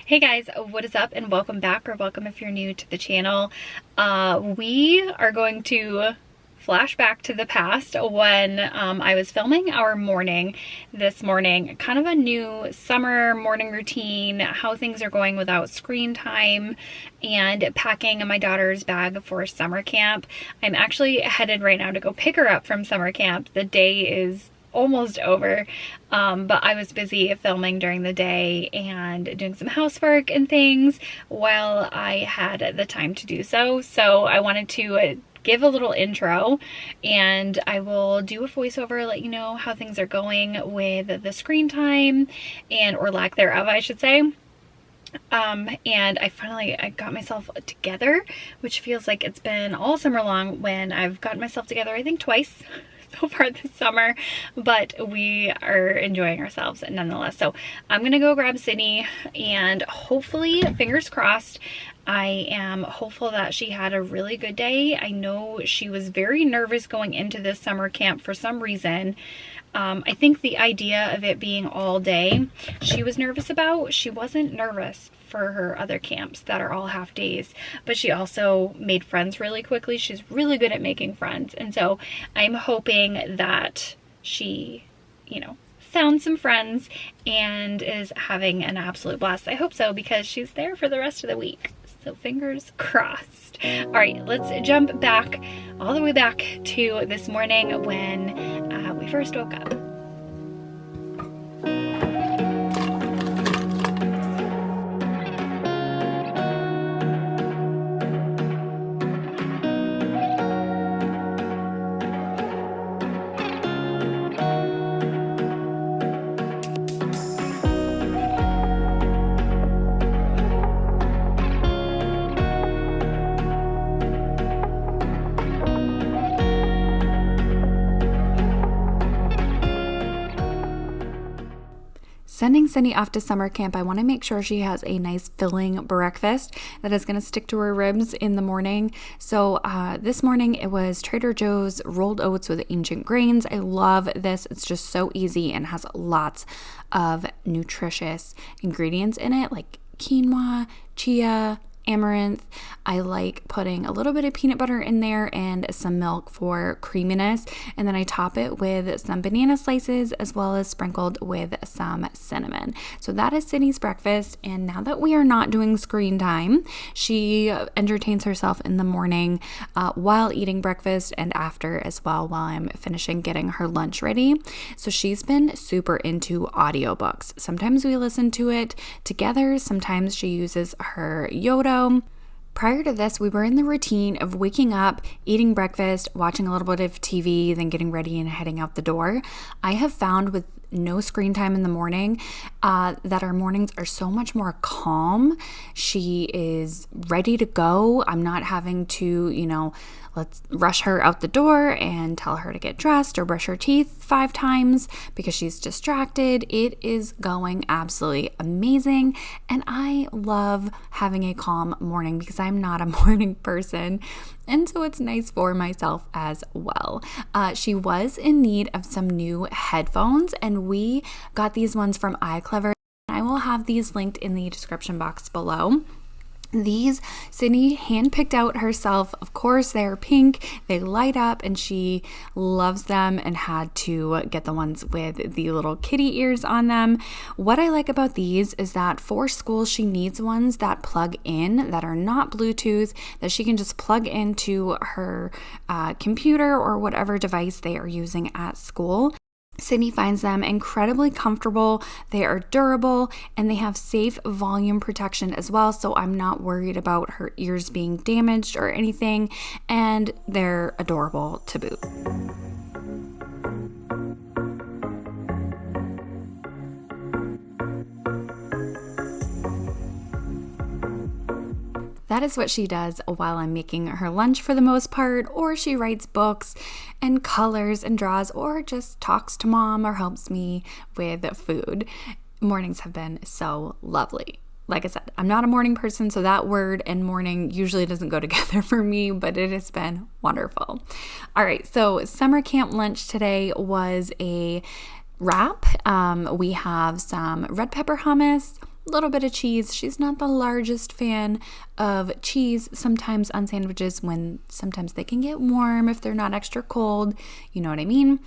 Hey guys, what is up and welcome back, or welcome if you're new to the channel. We are going to flash back to the past when I was filming our morning this morning, kind of a new summer morning routine, how things are going without screen time, and packing my daughter's bag for summer camp. I'm actually headed right now to go pick her up from summer camp. The day is almost over, but I was busy filming during the day and doing some housework and things while I had the time to do so. So I wanted to give a little intro, and I will do a voiceover, let you know how things are going with the screen time, and or lack thereof, I should say. And I got myself together, which feels like it's been all summer long when I've gotten myself together, I think twice so far this summer, but we are enjoying ourselves nonetheless. So I'm gonna go grab Sydney, and hopefully, fingers crossed, I am hopeful that she had a really good day. I know she was very nervous going into this summer camp for some reason. I think the idea of it being all day, she was nervous about. She wasn't nervous for her other camps that are all half days, but she also made friends really quickly. She's really good at making friends. And so I'm hoping that she, found some friends and is having an absolute blast. I hope so, because she's there for the rest of the week. So fingers crossed. All right, let's jump back, all the way back to this morning when we first woke up. Sending Cindy off to summer camp, I want to make sure she has a nice filling breakfast that is going to stick to her ribs in the morning. So this morning it was Trader Joe's rolled oats with ancient grains. I love this. It's just so easy and has lots of nutritious ingredients in it, like quinoa, chia, amaranth. I like putting a little bit of peanut butter in there and some milk for creaminess, and then I top it with some banana slices as well as sprinkled with some cinnamon. So that is Sydney's breakfast, and now that we are not doing screen time, she entertains herself in the morning while eating breakfast and after as well, while I'm finishing getting her lunch ready. So she's been super into audiobooks. Sometimes we listen to it together, sometimes she uses her Yodo. Prior to this, we were in the routine of waking up, eating breakfast, watching a little bit of TV, then getting ready and heading out the door. I have found with no screen time in the morning that our mornings are so much more calm. She is ready to go. I'm not having to, let's rush her out the door and tell her to get dressed or brush her teeth 5 times because she's distracted. It is going absolutely amazing, and I love having a calm morning because I'm not a morning person, and so it's nice for myself as well. She was in need of some new headphones, and we got these ones from iClever. I will have these linked in the description box below. These Sydney handpicked out herself. Of course, they're pink, they light up, and she loves them and had to get the ones with the little kitty ears on them. What I like about these is that for school, she needs ones that plug in, that are not Bluetooth, that she can just plug into her computer or whatever device they are using at school. Sydney finds them incredibly comfortable, they are durable, and they have safe volume protection as well, so I'm not worried about her ears being damaged or anything, and they're adorable to boot. That is what she does while I'm making her lunch for the most part, or she writes books and colors and draws, or just talks to mom or helps me with food. Mornings have been so lovely. Like I said, I'm not a morning person, so that word and morning usually doesn't go together for me, but it has been wonderful. All right, so summer camp lunch today was a wrap. We have some red pepper hummus, a little bit of cheese. She's not the largest fan of cheese sometimes on sandwiches when sometimes they can get warm if they're not extra cold. You know what I mean?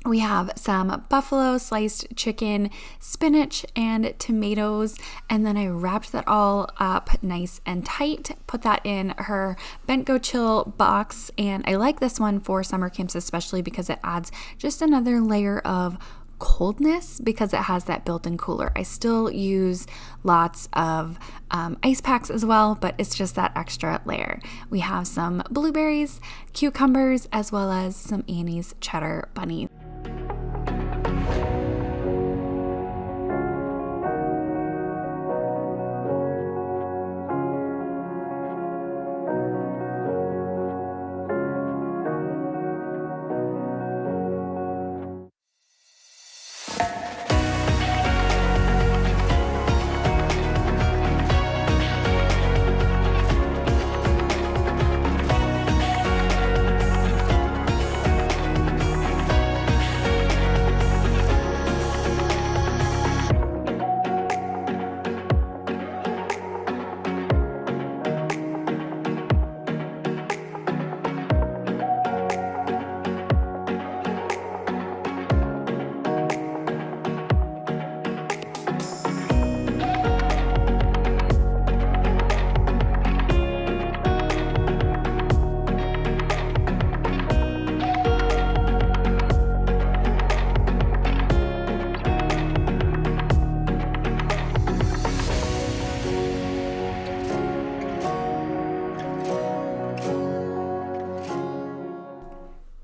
We have some buffalo sliced chicken, spinach, and tomatoes. And then I wrapped that all up nice and tight, put that in her Bent Chill box. And I like this one for summer camps, especially because it adds just another layer of coldness because it has that built-in cooler. I still use lots of ice packs as well, but it's just that extra layer. We have some blueberries, cucumbers, as well as some Annie's cheddar bunnies.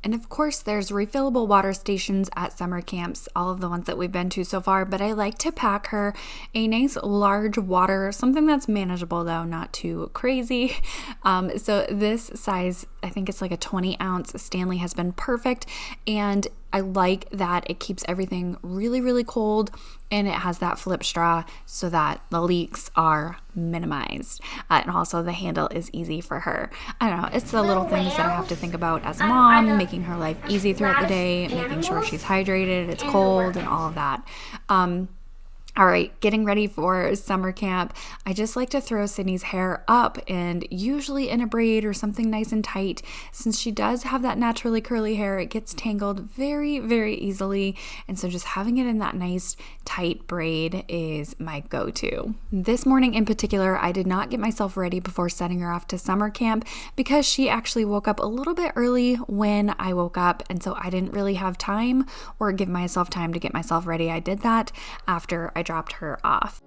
And of course, there's refillable water stations at summer camps, all of the ones that we've been to so far, but I like to pack her a nice large water, something that's manageable though, not too crazy. So this size, I think it's like a 20-ounce Stanley, has been perfect, and I like that it keeps everything really, really cold, and it has that flip straw so that the leaks are minimized. And also the handle is easy for her. I don't know, it's the little things that I have to think about as a mom, making her life easy throughout the day, making sure she's hydrated, it's cold, and all of that. All right, getting ready for summer camp. I just like to throw Sydney's hair up, and usually in a braid or something nice and tight. Since she does have that naturally curly hair, it gets tangled very, very easily. And so just having it in that nice tight braid is my go-to. This morning in particular, I did not get myself ready before setting her off to summer camp because she actually woke up a little bit early when I woke up. And so I didn't really have time or give myself time to get myself ready. I did that after I dropped her off.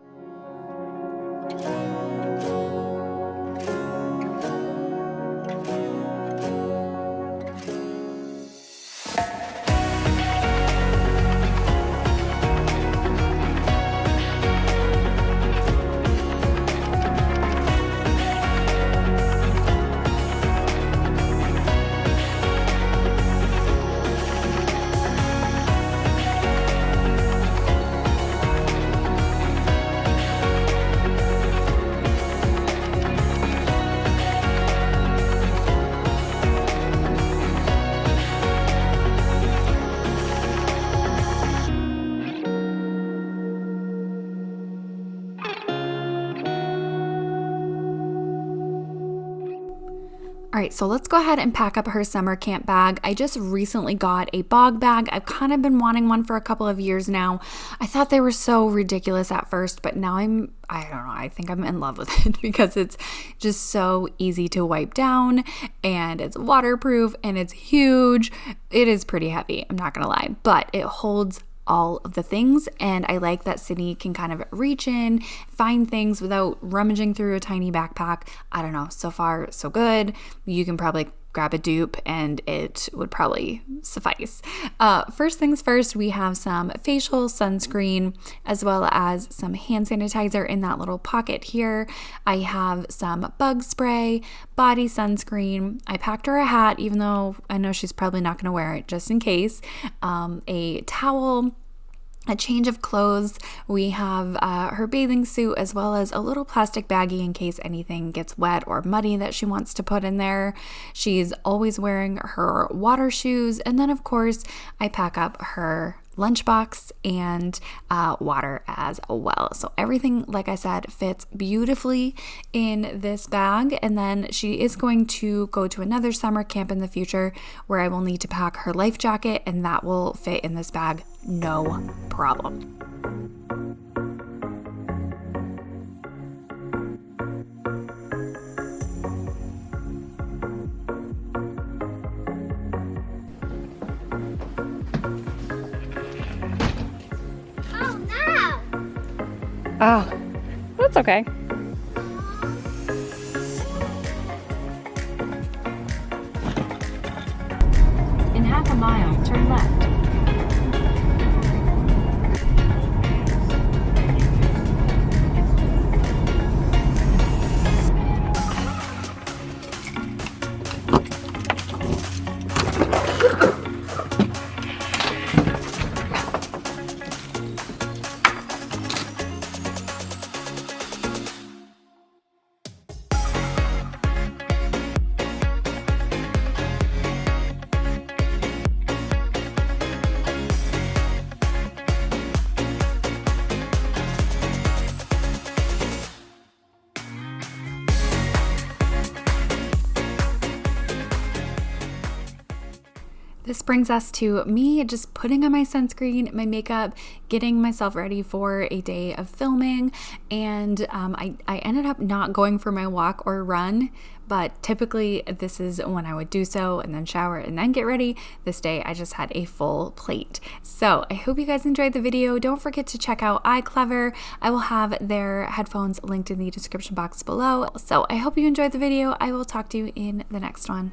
All right, so let's go ahead and pack up her summer camp bag. I just recently got a bog bag. I've kind of been wanting one for a couple of years now. I thought they were so ridiculous at first, but now I think I'm in love with it because it's just so easy to wipe down, and it's waterproof, and it's huge. It is pretty heavy, I'm not gonna lie, but it holds all of the things, and I like that Sydney can kind of reach in, find things without rummaging through a tiny backpack. I don't know, so far so good. You can probably grab a dupe and it would probably suffice. First things first, we have some facial sunscreen as well as some hand sanitizer in that little pocket here. I have some bug spray, body sunscreen. I packed her a hat, even though I know she's probably not going to wear it, just in case. A towel, a change of clothes. We have her bathing suit as well as a little plastic baggie in case anything gets wet or muddy that she wants to put in there. She's always wearing her water shoes. And then of course I pack up her lunchbox and water as well. So everything, like I said, fits beautifully in this bag. And then she is going to go to another summer camp in the future where I will need to pack her life jacket, and that will fit in this bag no problem. Oh, that's okay. In half a mile, turn left. This brings us to me just putting on my sunscreen, my makeup, getting myself ready for a day of filming, and I ended up not going for my walk or run, but typically this is when I would do so and then shower and then get ready. This day I just had a full plate. So I hope you guys enjoyed the video. Don't forget to check out iClever. I will have their headphones linked in the description box below. So I hope you enjoyed the video. I will talk to you in the next one.